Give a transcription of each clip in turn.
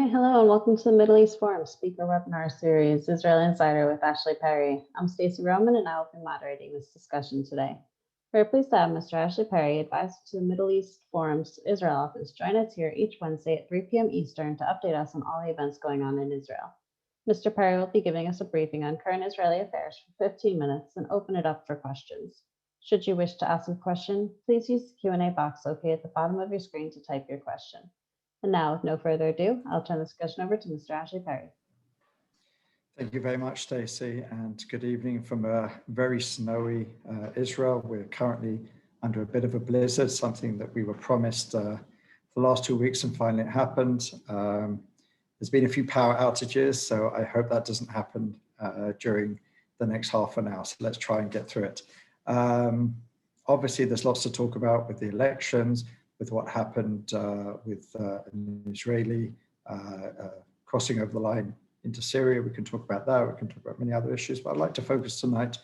Hi, hello, and welcome to the Middle East Forum Speaker Webinar Series, Israel Insider with Ashley Perry. I'm Stacey Roman, and I will be moderating this discussion today. We're pleased to have Mr. Ashley Perry, advisor to the Middle East Forum's Israel office, join us here each Wednesday at 3 p.m. Eastern to update us on all the events going on in Israel. Mr. Perry will be giving us a briefing on current Israeli affairs for 15 minutes and open it up for questions. Should you wish to ask a question, please use the Q&A box located at the bottom of your screen to type your question. And now, with no further ado, I'll turn the discussion over to Mr. Ashley Perry. Thank you very much, Stacey, and good evening from a very snowy Israel. We're currently under a bit of a blizzard, something that we were promised the last 2 weeks, and finally it happened. There's been a few power outages, so I hope that doesn't happen during the next half an hour. So let's try and get through it. Obviously, there's lots to talk about with the elections, with what happened with an Israeli crossing over the line into Syria. We can talk about that. We can talk about many other issues, but I'd like to focus tonight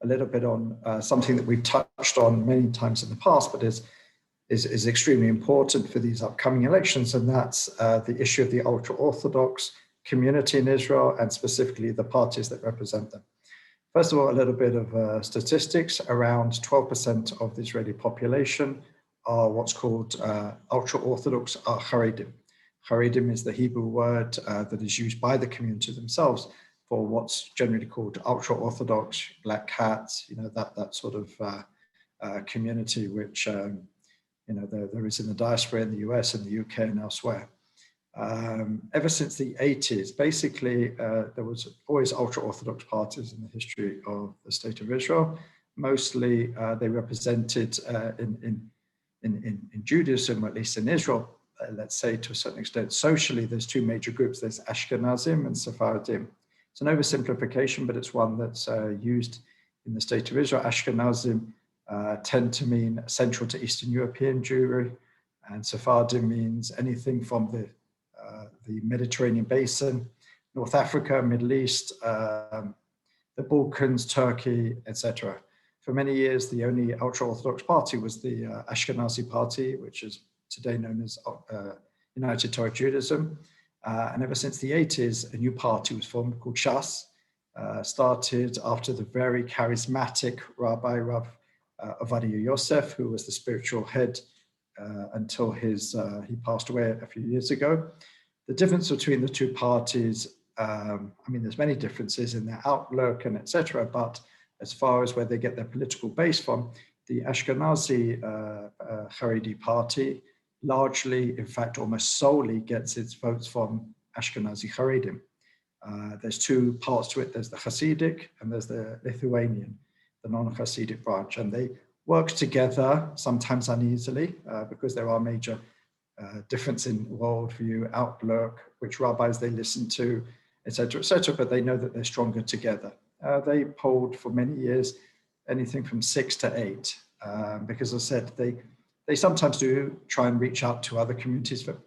a little bit on something that we've touched on many times in the past, but is extremely important for these upcoming elections, and that's the issue of the ultra-Orthodox community in Israel, and specifically the parties that represent them. First of all, a little bit of statistics. Around 12% of the Israeli population are what's called ultra-Orthodox Haredim. Haredim is the Hebrew word that is used by the community themselves for what's generally called ultra-Orthodox, black hats, that sort of community which there is in the diaspora in the US and the UK and elsewhere. Ever since the 80s, basically, there was always ultra-Orthodox parties in the history of the state of Israel. Mostly they represented in Judaism, or at least in Israel, let's say to a certain extent, socially, there's two major groups. There's Ashkenazim and Sephardim. It's an oversimplification, but it's one that's used in the state of Israel. Ashkenazim tend to mean Central to Eastern European Jewry, and Sephardim means anything from the Mediterranean basin, North Africa, Middle East, the Balkans, Turkey, etc. For many years, the only ultra-Orthodox party was the Ashkenazi party, which is today known as United Torah Judaism. And ever since the 80s, a new party was formed called Shas, started after the very charismatic Rabbi Rav Ovadia Yosef, who was the spiritual head until he passed away a few years ago. The difference between the two parties, there's many differences in their outlook and etc., but as far as where they get their political base from, the Ashkenazi Haredi party largely, in fact, almost solely gets its votes from Ashkenazi Haredim. There's two parts to it. There's the Hasidic and there's the Lithuanian, the non-Hasidic branch. And they work together, sometimes uneasily, because there are major difference in worldview, outlook, which rabbis they listen to, etc., but they know that they're stronger together. They polled for many years anything from 6 to 8, because as I said, they sometimes do try and reach out to other communities, but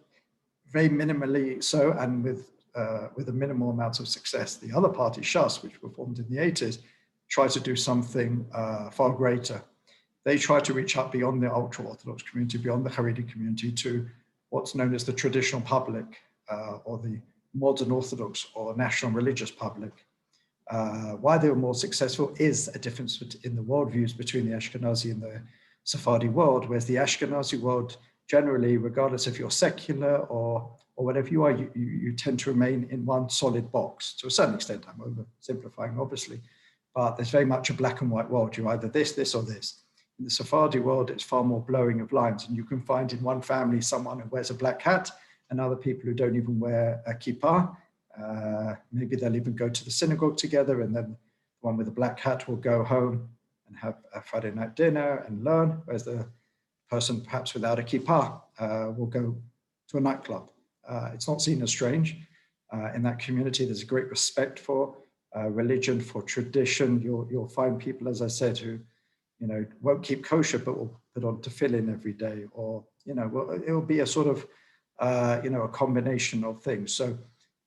very minimally so, and with a minimal amount of success. The other party, Shas, which were formed in the 80s, try to do something far greater. They try to reach out beyond the ultra-Orthodox community, beyond the Haredi community, to what's known as the traditional public, or the modern Orthodox or national religious public. Why they were more successful is a difference in the worldviews between the Ashkenazi and the Sephardi world, whereas the Ashkenazi world generally, regardless if you're secular or whatever you are, you tend to remain in one solid box. To a certain extent, I'm oversimplifying, obviously, but there's very much a black and white world. You're either this, or this. In the Sephardi world, it's far more blurring of lines, and you can find in one family someone who wears a black hat and other people who don't even wear a kippah. Maybe they'll even go to the synagogue together, and then the one with the black hat will go home and have a Friday night dinner and learn, whereas the person perhaps without a kippah will go to a nightclub. It's not seen as strange. In that community, there's a great respect for religion, for tradition. You'll find people, as I said, who won't keep kosher, but will put on tefillin every day, or it'll be a sort of a combination of things. So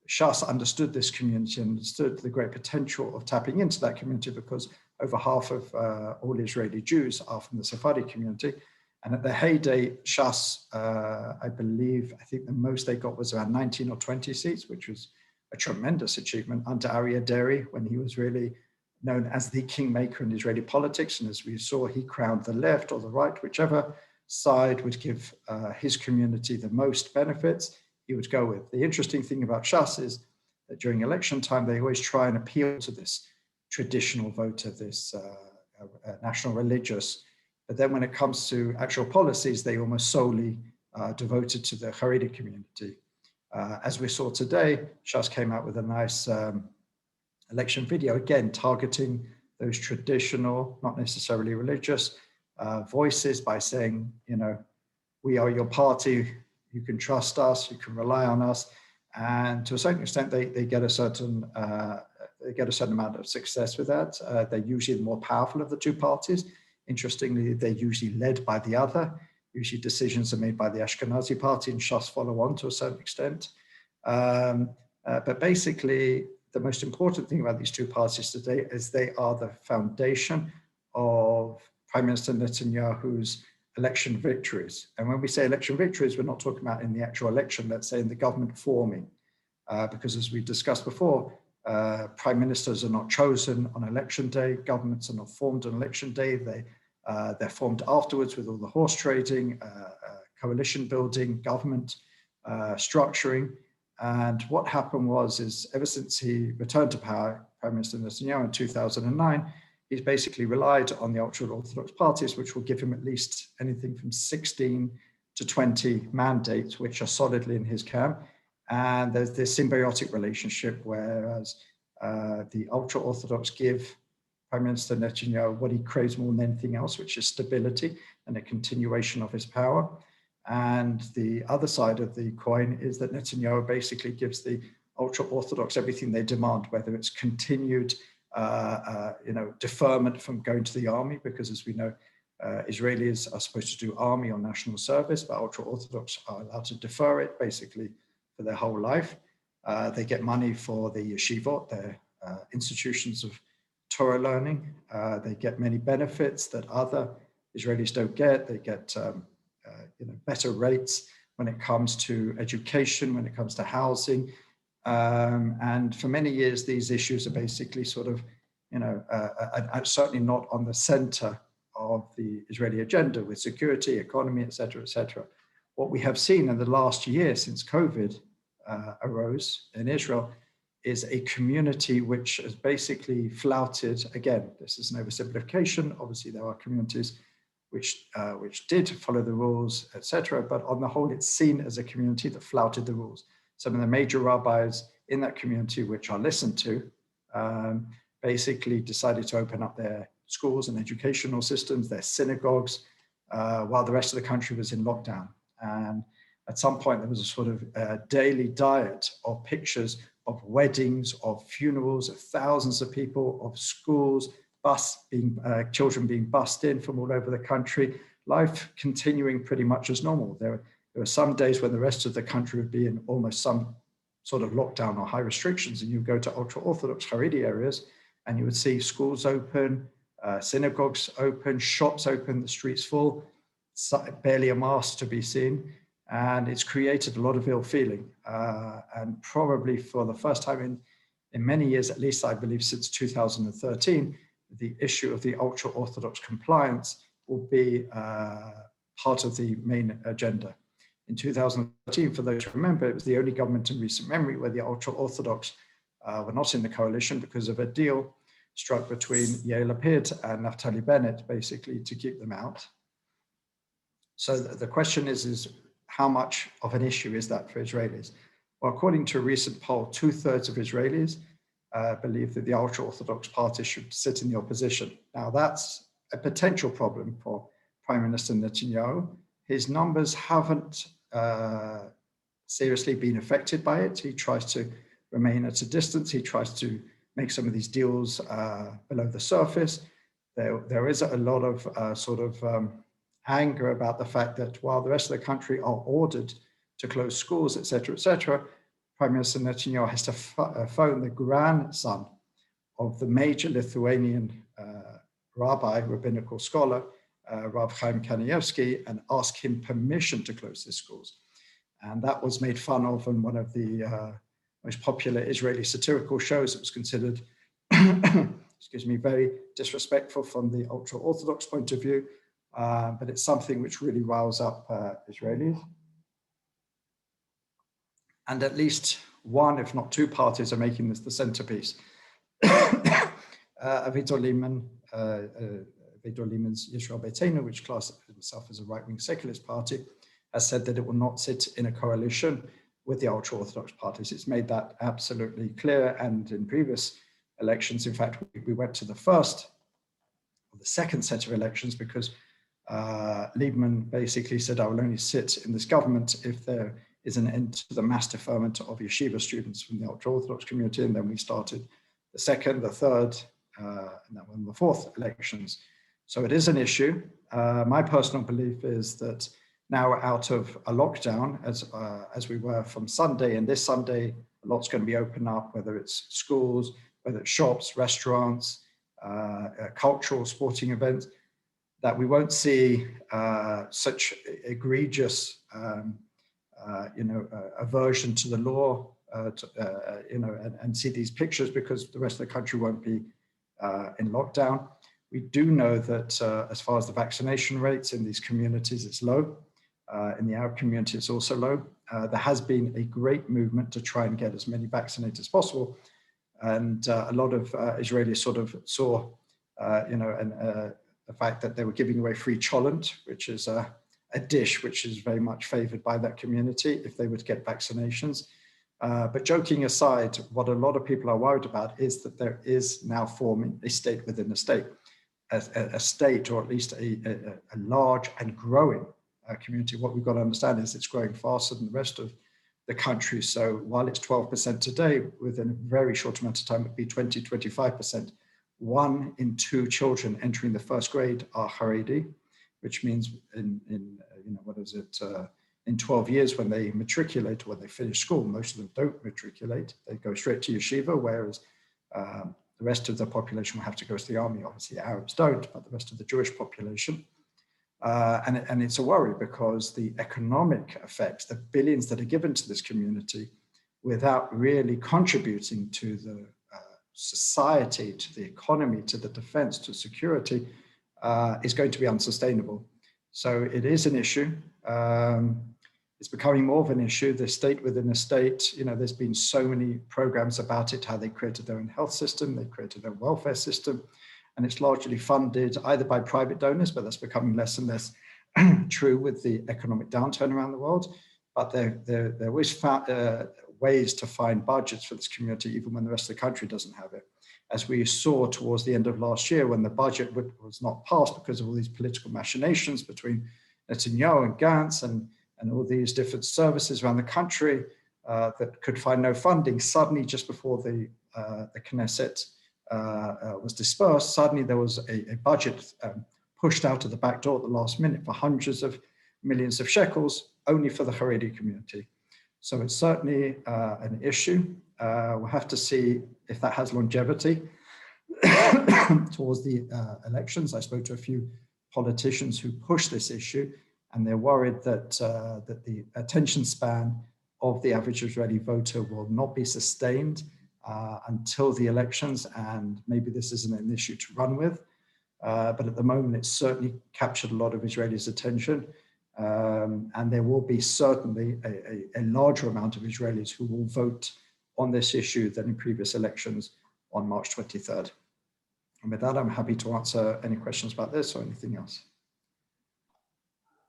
Shas understood this community, understood the great potential of tapping into that community, because over half of all Israeli Jews are from the Sephardi community. And at the heyday, Shas, I think the most they got was around 19 or 20 seats, which was a tremendous achievement under Aryeh Deri, when he was really known as the kingmaker in Israeli politics. And as we saw, he crowned the left or the right, whichever side would give his community the most benefits, he would go with. The interesting thing about Shas is that during election time, they always try and appeal to this traditional voter, this national religious. But then when it comes to actual policies, they almost solely devoted to the Haredi community. As we saw today, Shas came out with a nice election video, again, targeting those traditional, not necessarily religious voices by saying, you know, we are your party, you can trust us, you can rely on us. And to a certain extent, they get a certain amount of success with that. They're usually the more powerful of the two parties. Interestingly, they're usually led by the other. Usually decisions are made by the Ashkenazi party, and Shas follow on to a certain extent. But basically, the most important thing about these two parties today is they are the foundation of Prime Minister Netanyahu's election victories. And when we say election victories, we're not talking about in the actual election, let's say in the government forming, because as we discussed before, prime ministers are not chosen on election day, governments are not formed on election day, they're formed afterwards with all the horse trading, coalition building, government structuring. And what happened is ever since he returned to power, Prime Minister Netanyahu in 2009, he's basically relied on the ultra-Orthodox parties, which will give him at least anything from 16 to 20 mandates, which are solidly in his camp. And there's this symbiotic relationship, whereas the ultra-Orthodox give Prime Minister Netanyahu what he craves more than anything else, which is stability and a continuation of his power. And the other side of the coin is that Netanyahu basically gives the ultra-Orthodox everything they demand, whether it's continued deferment from going to the army, because as we know, Israelis are supposed to do army or national service, but ultra-Orthodox are allowed to defer it basically for their whole life. They get money for the yeshivot, their institutions of Torah learning. They get many benefits that other Israelis don't get. They get better rates when it comes to education, when it comes to housing. And for many years, these issues are basically sort of, certainly not on the center of the Israeli agenda with security, economy, et cetera, et cetera. What we have seen in the last year since COVID arose in Israel is a community which is basically flouted. Again, this is an oversimplification. Obviously, there are communities which did follow the rules, et cetera, but on the whole, it's seen as a community that flouted the rules. Some of the major rabbis in that community, which are listened to, basically decided to open up their schools and educational systems, their synagogues, while the rest of the country was in lockdown. And at some point, there was a sort of daily diet of pictures of weddings, of funerals, of thousands of people, of schools, children being bussed in from all over the country, life continuing pretty much as normal. There were some days when the rest of the country would be in almost some sort of lockdown or high restrictions, and you go to ultra-Orthodox Haredi areas and you would see schools open, synagogues open, shops open, the streets full, barely a mask to be seen. And it's created a lot of ill feeling. And probably for the first time in many years, at least I believe since 2013, the issue of the ultra-Orthodox compliance will be part of the main agenda. In 2013, for those who remember, it was the only government in recent memory where the ultra-Orthodox were not in the coalition because of a deal struck between Yair Lapid and Naftali Bennett, basically to keep them out. So the question is how much of an issue is that for Israelis? Well, according to a recent poll, 2/3 of Israelis believe that the ultra-Orthodox party should sit in the opposition. Now, that's a potential problem for Prime Minister Netanyahu. His numbers haven't seriously been affected by it. He tries to remain at a distance. He tries to make some of these deals below the surface. There is a lot of anger about the fact that while the rest of the country are ordered to close schools, et cetera, Prime Minister Netanyahu has to phone the grandson of the major Lithuanian rabbi, rabbinical scholar, Rav Chaim Kanievsky, and ask him permission to close the schools. And that was made fun of on one of the most popular Israeli satirical shows. It was considered, excuse me, very disrespectful from the ultra-Orthodox point of view, but it's something which really riles up Israelis. And at least one, if not two parties are making this the centerpiece. Avigdor Lieberman's Yisrael Beitenu, which classes itself as a right-wing secularist party, has said that it will not sit in a coalition with the ultra-Orthodox parties. It's made that absolutely clear. And in previous elections, in fact, we went to the second set of elections because Lieberman basically said, I will only sit in this government if there is an end to the mass deferment of yeshiva students from the ultra-Orthodox community. And then we started the second, the third, and then the fourth elections. So it is an issue. My personal belief is that now we're out of a lockdown, as we were from Sunday, and this Sunday, a lot's going to be open up, whether it's schools, whether it's shops, restaurants, cultural, sporting events, that we won't see such egregious, aversion to the law, and see these pictures because the rest of the country won't be in lockdown. We do know that as far as the vaccination rates in these communities, it's low. In the Arab community, it's also low. There has been a great movement to try and get as many vaccinated as possible. And a lot of Israelis sort of saw, the fact that they were giving away free cholent, which is a dish which is very much favored by that community if they were to get vaccinations. But joking aside, what a lot of people are worried about is that there is now forming a state within a state, a state, or at least a large and growing community. What we've got to understand is it's growing faster than the rest of the country. So while it's 12% today, within a very short amount of time, it'd be 20, 25%. 1 in 2 children entering the first grade are Haredi, which means in 12 years when they matriculate or when they finish school, most of them don't matriculate. They go straight to yeshiva, whereas the rest of the population will have to go to the army. Obviously, the Arabs don't, but the rest of the Jewish population. And it's a worry because the economic effects, the billions that are given to this community without really contributing to the society, to the economy, to the defense, to security, is going to be unsustainable. So it is an issue. It's becoming more of an issue, the state within a state. There's been so many programs about it, how they created their own health system, they created their welfare system, and it's largely funded either by private donors, but that's becoming less and less true with the economic downturn around the world. But there always ways to find budgets for this community, even when the rest of the country doesn't have it. As we saw towards the end of last year, when the budget was not passed because of all these political machinations between Netanyahu and Gantz and all these different services around the country that could find no funding, suddenly just before the Knesset was dispersed, suddenly there was a budget pushed out of the back door at the last minute for hundreds of millions of shekels only for the Haredi community. So it's certainly an issue. We'll have to see if that has longevity towards the elections. I spoke to a few politicians who push this issue, and they're worried that the attention span of the average Israeli voter will not be sustained until the elections, and maybe this isn't an issue to run with. But at the moment, it's certainly captured a lot of Israelis' attention. And there will be certainly a larger amount of Israelis who will vote on this issue than in previous elections on March 23rd. And with that, I'm happy to answer any questions about this or anything else.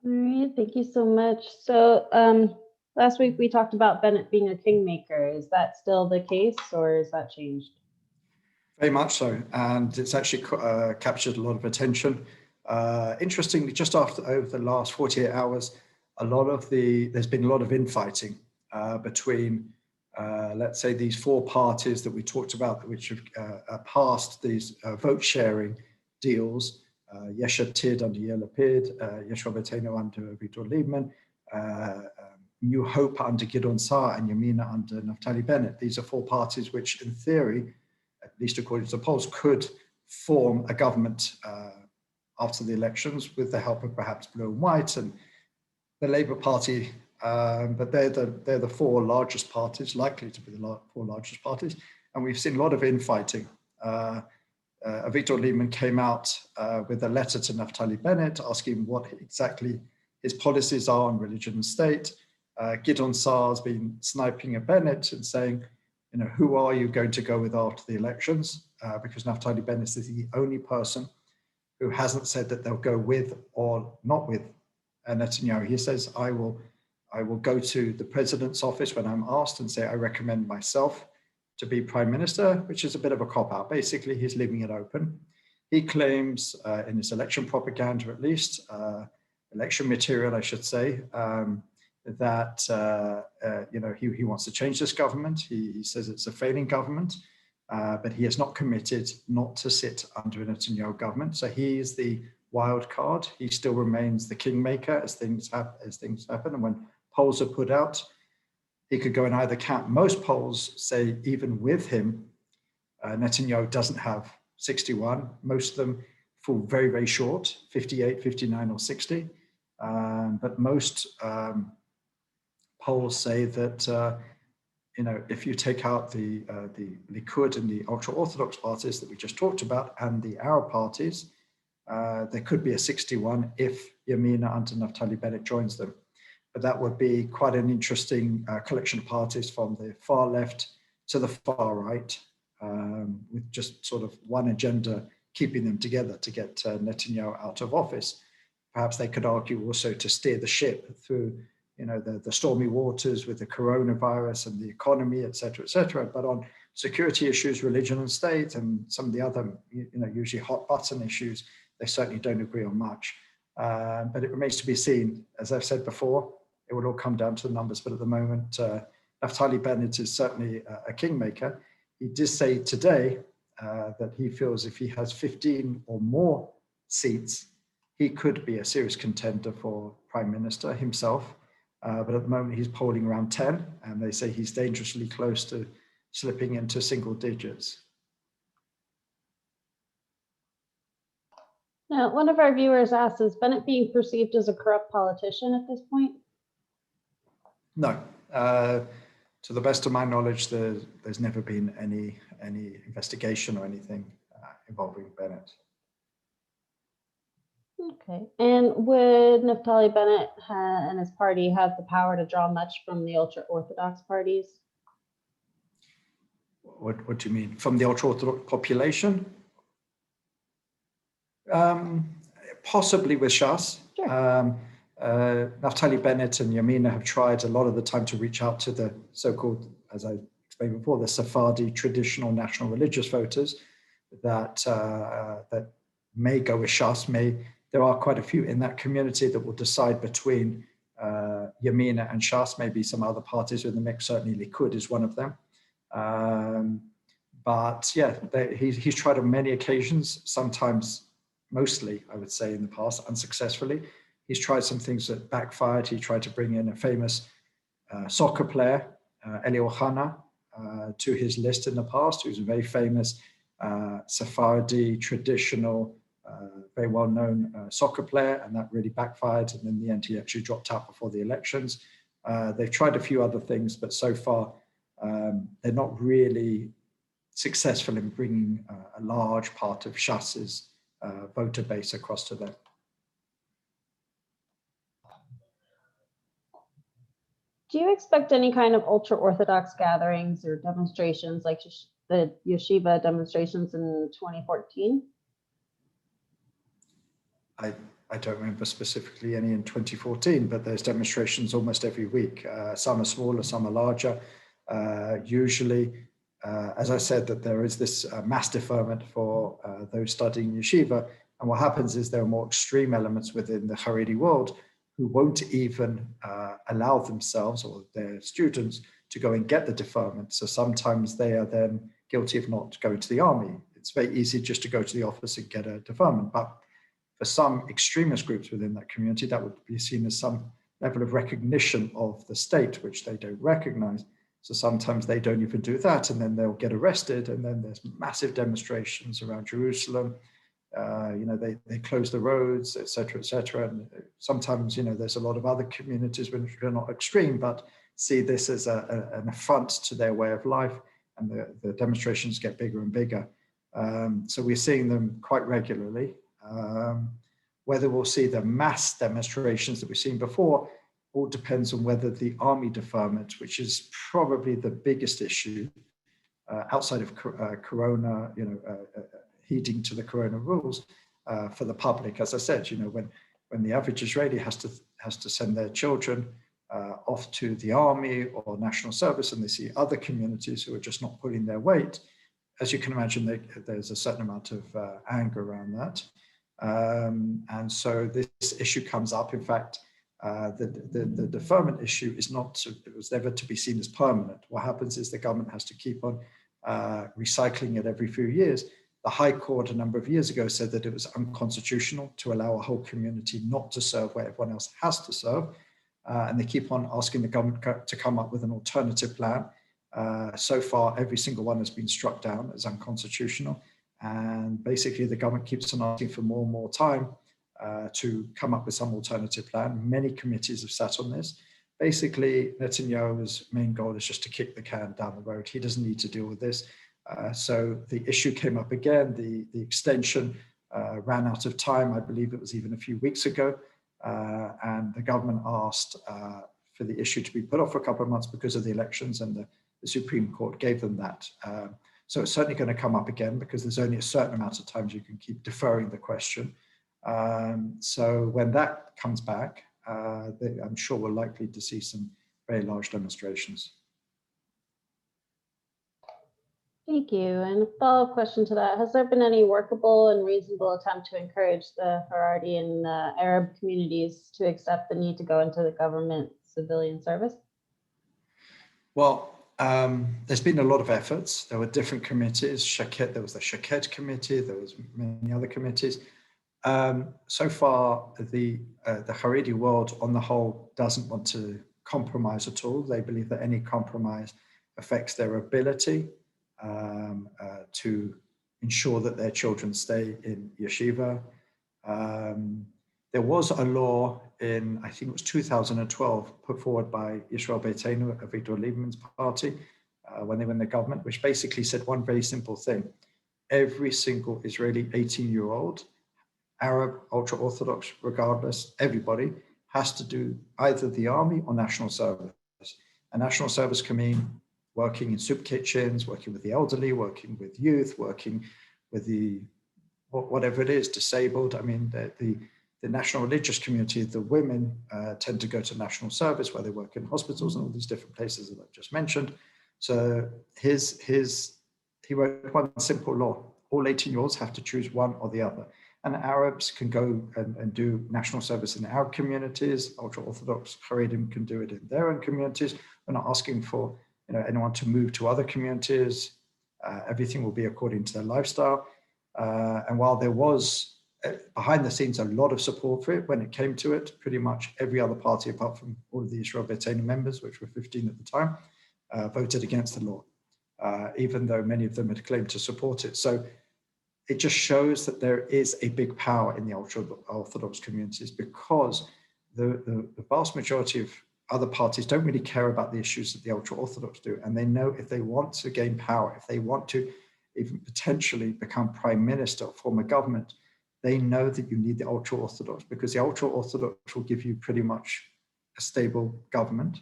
All right, thank you so much. So last week we talked about Bennett being a kingmaker. Is that still the case, or has that changed? Very much so, and it's actually captured a lot of attention. Interestingly, just over the last 48 hours, there's been a lot of infighting between, let's say, these 4 parties that we talked about, which have passed these vote sharing deals. Yesh Atid under Yair Lapid, Yisrael Beitenu under Avigdor Lieberman, New Hope under Gideon Sa'ar, and Yamina under Naftali Bennett. These are 4 parties which, in theory, at least according to the polls, could form a government after the elections with the help of perhaps Blue and White and the Labour Party, but they're the four largest parties, likely to be the four largest parties. And we've seen a lot of infighting. Victor Lieberman came out with a letter to Naftali Bennett asking what exactly his policies are on religion and state. Gideon Saar has been sniping at Bennett and saying, who are you going to go with after the elections? Because Naftali Bennett is the only person who hasn't said that they'll go with or not with Netanyahu. He says, I will go to the president's office when I'm asked and say, I recommend myself to be prime minister, which is a bit of a cop-out. Basically, he's leaving it open. He claims in his election propaganda, at least, election material, I should say, that he wants to change this government. He says it's a failing government, but he has not committed not to sit under a Netanyahu government. So he is the wild card. He still remains the kingmaker as things happen. And when polls are put out, he could go in either camp. Most polls say even with him, Netanyahu doesn't have 61. Most of them fall very, very short, 58, 59 or 60. But most polls say that, if you take out the Likud and the Ultra-Orthodox parties that we just talked about and the Arab parties, there could be a 61 if Yamina under Naftali Bennett joins them. But that would be quite an interesting collection of parties from the far left to the far right, with just sort of one agenda keeping them together to get Netanyahu out of office. Perhaps they could argue also to steer the ship through the stormy waters with the coronavirus and the economy, et cetera, but on security issues, religion and state, and some of the other, usually hot button issues, they certainly don't agree on much. But it remains to be seen. As I've said before, it will all come down to the numbers, but at the moment, Naftali Bennett is certainly a kingmaker. He did say today that he feels if he has 15 or more seats, he could be a serious contender for prime minister himself. But at the moment, he's polling around 10, and they say he's dangerously close to slipping into single digits. Now, one of our viewers asked, is Bennett being perceived as a corrupt politician at this point? No. To the best of my knowledge, there's never been any investigation or anything involving Bennett. Okay. And would Naftali Bennett and his party have the power to draw much from the ultra-Orthodox parties? What do you mean? From the ultra-Orthodox population? Possibly with Shas. Sure. Naftali Bennett and Yamina have tried a lot of the time to reach out to the so-called, as I explained before, the Sephardi traditional national religious voters that may go with Shas. There are quite a few in that community that will decide between Yamina and Shas, maybe some other parties in the mix. Certainly Likud is one of them. But yeah, he's tried on many occasions, sometimes, mostly, I would say, in the past, unsuccessfully. He's tried some things that backfired. He tried to bring in a famous soccer player, Eli Ohana, to his list in the past, who's a very famous Sephardi, traditional, very well-known soccer player, and that really backfired. And in the end, he actually dropped out before the elections. They've tried a few other things, but so far, they're not really successful in bringing a large part of Shas's voter base across to them. Do you expect any kind of ultra-Orthodox gatherings or demonstrations like the yeshiva demonstrations in 2014? I don't remember specifically any in 2014, but there's demonstrations almost every week. Some are smaller, some are larger. Usually, as I said, that there is this mass deferment for those studying yeshiva. And what happens is there are more extreme elements within the Haredi world who won't even allow themselves or their students to go and get the deferment. So sometimes they are then guilty of not going to the army. It's very easy just to go to the office and get a deferment. But for some extremist groups within that community, that would be seen as some level of recognition of the state, which they don't recognize. So sometimes they don't even do that, and then they'll get arrested, and then there's massive demonstrations around Jerusalem. They close the roads, et cetera, et cetera. And sometimes, there's a lot of other communities which are not extreme, but see this as an affront to their way of life, and the demonstrations get bigger and bigger. So we're seeing them quite regularly. Whether we'll see the mass demonstrations that we've seen before all depends on whether the army deferment, which is probably the biggest issue outside of Corona, heeding to the Corona rules for the public. As I said, when the average Israeli has to send their children off to the army or national service, and they see other communities who are just not pulling their weight, as you can imagine, there's a certain amount of anger around that. And so this issue comes up. In fact, the deferment issue it was never to be seen as permanent. What happens is the government has to keep on recycling it every few years. The High Court a number of years ago said that it was unconstitutional to allow a whole community not to serve where everyone else has to serve. And they keep on asking the government to come up with an alternative plan. So far, every single one has been struck down as unconstitutional. And basically, the government keeps on asking for more and more time to come up with some alternative plan. Many committees have sat on this. Basically, Netanyahu's main goal is just to kick the can down the road. He doesn't need to deal with this. So the issue came up again. The extension ran out of time. I believe it was even a few weeks ago. And the government asked for the issue to be put off for a couple of months because of the elections, and the Supreme Court gave them that. So it's certainly going to come up again because there's only a certain amount of times you can keep deferring the question. So when that comes back, I'm sure we're likely to see some very large demonstrations. Thank you. And a follow-up question to that, has there been any workable and reasonable attempt to encourage the Haredi and Arab communities to accept the need to go into the government civilian service? Well, there's been a lot of efforts. There were different committees. There was the Shaked committee. There was many other committees. So far, the Haredi world on the whole doesn't want to compromise at all. They believe that any compromise affects their ability to ensure that their children stay in yeshiva. There was a law in, I think it was 2012, put forward by Yisrael Beitenu, Avigdor Lieberman's party, when they were in the government, which basically said one very simple thing. Every single Israeli 18-year-old, Arab, ultra-Orthodox, regardless, everybody has to do either the army or national service. A national service can mean working in soup kitchens, working with the elderly, working with youth, working with whatever it is, disabled. I mean, the national religious community, the women tend to go to national service where they work in hospitals and all these different places that I've just mentioned. So he wrote one simple law. All 18-year-olds have to choose one or the other. And Arabs can go and do national service in Arab communities. Ultra-Orthodox Haredim can do it in their own communities. We're not asking for anyone to move to other communities. Everything will be according to their lifestyle. And while there was behind the scenes a lot of support for it, when it came to it, pretty much every other party apart from all of the Yisrael Beitenu members, which were 15 at the time, voted against the law, even though many of them had claimed to support it. So it just shows that there is a big power in the ultra-Orthodox communities, because the vast majority of other parties don't really care about the issues that the ultra-Orthodox do. And they know if they want to gain power, if they want to even potentially become prime minister or form a government, they know that you need the ultra-Orthodox, because the ultra-Orthodox will give you pretty much a stable government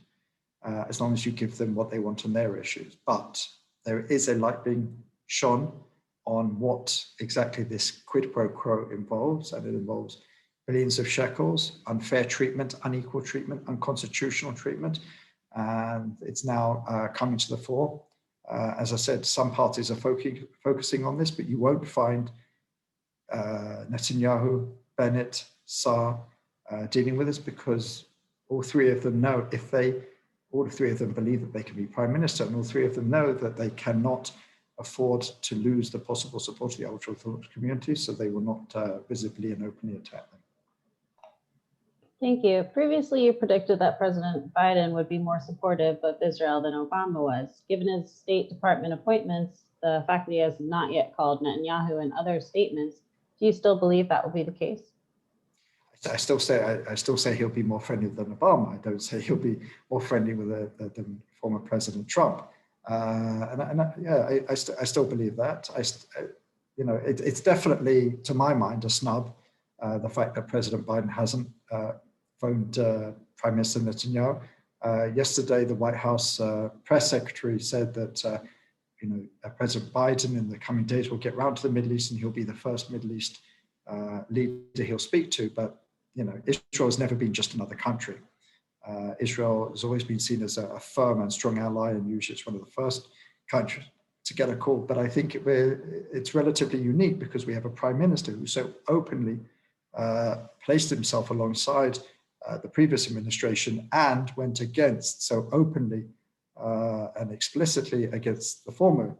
as long as you give them what they want on their issues. But there is a light being shone on what exactly this quid pro quo involves, and it involves billions of shekels, unfair treatment, unequal treatment, unconstitutional treatment, and it's now coming to the fore. As I said, some parties are focusing on this, but you won't find Netanyahu, Bennett, Saar dealing with this, because all three of them know all three of them believe that they can be prime minister, and all three of them know that they cannot afford to lose the possible support of the ultra-Orthodox community, so they will not visibly and openly attack them. Thank you. Previously, you predicted that President Biden would be more supportive of Israel than Obama was. Given his State Department appointments, the fact that he has not yet called Netanyahu and other statements, Do you still believe that will be the case? I still say he'll be more friendly than Obama. I don't say he'll be more friendly with than former President Trump. I still believe that. It's definitely, to my mind, a snub. The fact that President Biden hasn't phoned Prime Minister Netanyahu. Yesterday, the White House press secretary said that President Biden in the coming days will get round to the Middle East and he'll be the first Middle East leader he'll speak to. But Israel has never been just another country. Israel has always been seen as a firm and strong ally, and usually it's one of the first countries to get a call. But I think it's relatively unique because we have a prime minister who so openly placed himself alongside the previous administration and went against so openly and explicitly against the former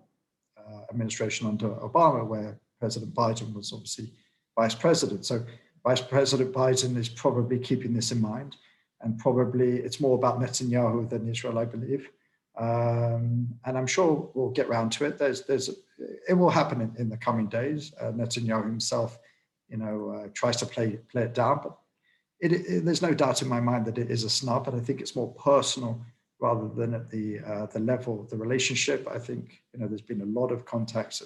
administration under Obama, where President Biden was obviously vice president. So Vice President Biden is probably keeping this in mind, and probably it's more about Netanyahu than Israel, I believe. And I'm sure we'll get round to it. It will happen in the coming days. Netanyahu himself, tries to play it down, but there's no doubt in my mind that it is a snub, but I think it's more personal rather than at the level of the relationship. I think there's been a lot of contacts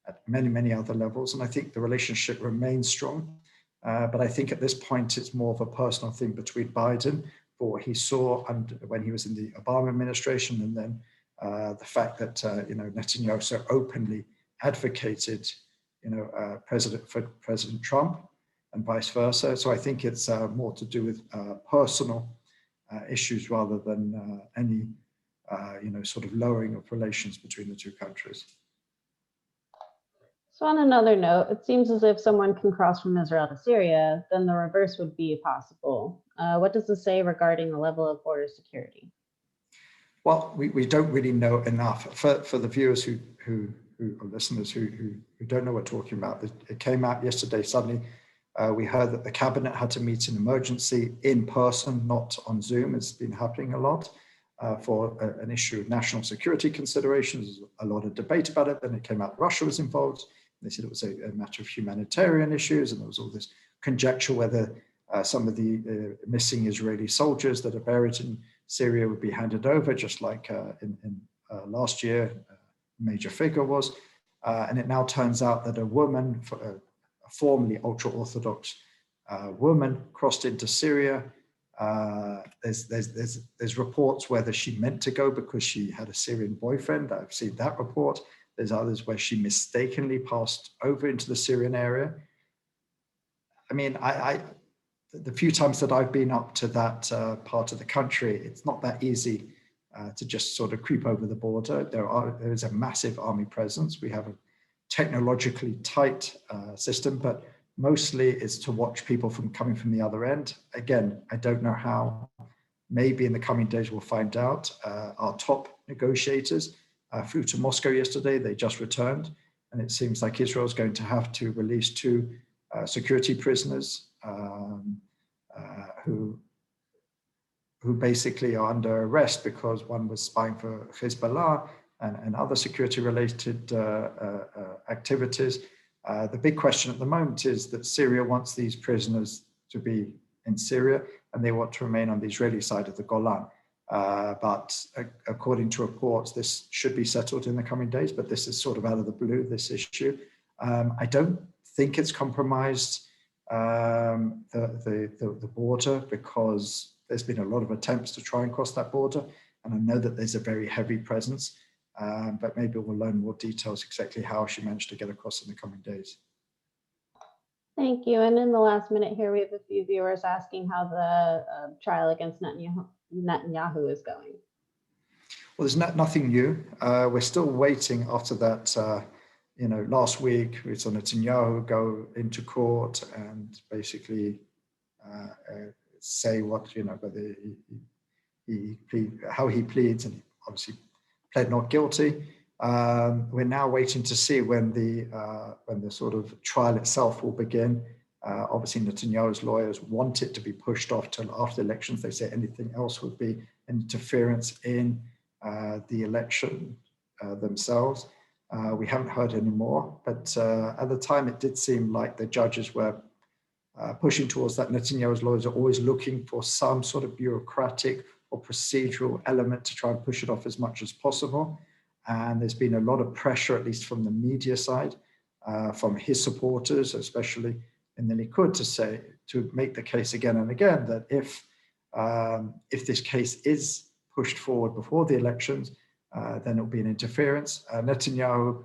at many other levels, and I think the relationship remains strong. But I think at this point it's more of a personal thing between Biden for what he saw and when he was in the Obama administration, and then the fact that Netanyahu so openly advocated for President Trump and vice versa. So I think it's more to do with personal issues rather than any sort of lowering of relations between the two countries. So on another note, it seems as if someone can cross from Israel to Syria, then the reverse would be possible. What does this say regarding the level of border security? Well, we don't really know enough. For the viewers who or listeners who don't know what we're talking about, it came out yesterday suddenly. We heard that the cabinet had to meet in emergency in person, not on Zoom. It's been happening a lot for an issue of national security considerations. There's a lot of debate about it. Then it came out Russia was involved. They said it was a matter of humanitarian issues, and there was all this conjecture whether some of the missing Israeli soldiers that are buried in Syria would be handed over, just like in last year, a major figure was. And it now turns out that a woman, a formerly ultra-Orthodox woman, crossed into Syria. There's reports whether she meant to go because she had a Syrian boyfriend. I've seen that report. There's others where she mistakenly passed over into the Syrian area. I mean, the few times that I've been up to that part of the country, it's not that easy to just sort of creep over the border. There is a massive army presence. We have a technologically tight system, but mostly it's to watch people from coming from the other end. Again, I don't know how. Maybe in the coming days we'll find out. Our top negotiators flew to Moscow yesterday. They just returned, and it seems like Israel is going to have to release 2 security prisoners who basically are under arrest because one was spying for Hezbollah and other security-related activities. The big question at the moment is that Syria wants these prisoners to be in Syria, and they want to remain on the Israeli side of the Golan. But according to reports, this should be settled in the coming days, but this is sort of out of the blue, this issue. I don't think it's compromised the border, because there's been a lot of attempts to try and cross that border, and I know that there's a very heavy presence, but maybe we'll learn more details exactly how she managed to get across in the coming days. Thank you. And in the last minute here, we have a few viewers asking how the trial against Netanyahu is going. Well, there's nothing new. We're still waiting after that. Last week we saw Netanyahu go into court and basically say what, whether how he pleads, and he obviously pled not guilty. We're now waiting to see when the sort of trial itself will begin. Obviously, Netanyahu's lawyers want it to be pushed off till after elections. They say anything else would be an interference in the election themselves. We haven't heard any more, but at the time it did seem like the judges were pushing towards that. Netanyahu's lawyers are always looking for some sort of bureaucratic or procedural element to try and push it off as much as possible. And there's been a lot of pressure, at least from the media side, from his supporters, especially in the Likud, to make the case again and again that if this case is pushed forward before the elections, then it'll be an interference. Netanyahu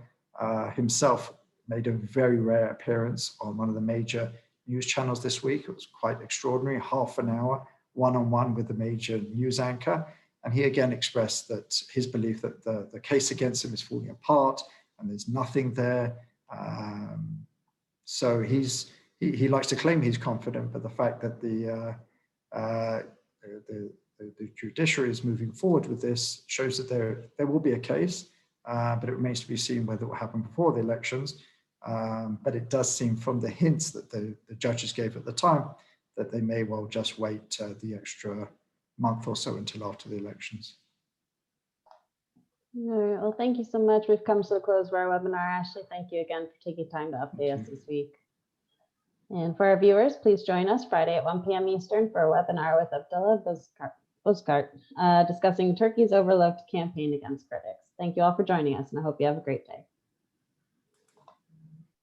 himself made a very rare appearance on one of the major news channels this week. It was quite extraordinary, half an hour, one-on-one with the major news anchor. And he again expressed that his belief that the case against him is falling apart and there's nothing there. So he likes to claim he's confident, but the fact that the judiciary is moving forward with this shows that there will be a case, but it remains to be seen whether it will happen before the elections. But it does seem from the hints that the judges gave at the time that they may well just wait the extra month or so until after the elections. All right, well, thank you so much. We've come to the close of our webinar. Ashley, thank you again for taking time to update us this week. And for our viewers, please join us Friday at 1 p.m. Eastern for a webinar with Abdullah Bozkurt discussing Turkey's overlooked campaign against critics. Thank you all for joining us, and I hope you have a great day.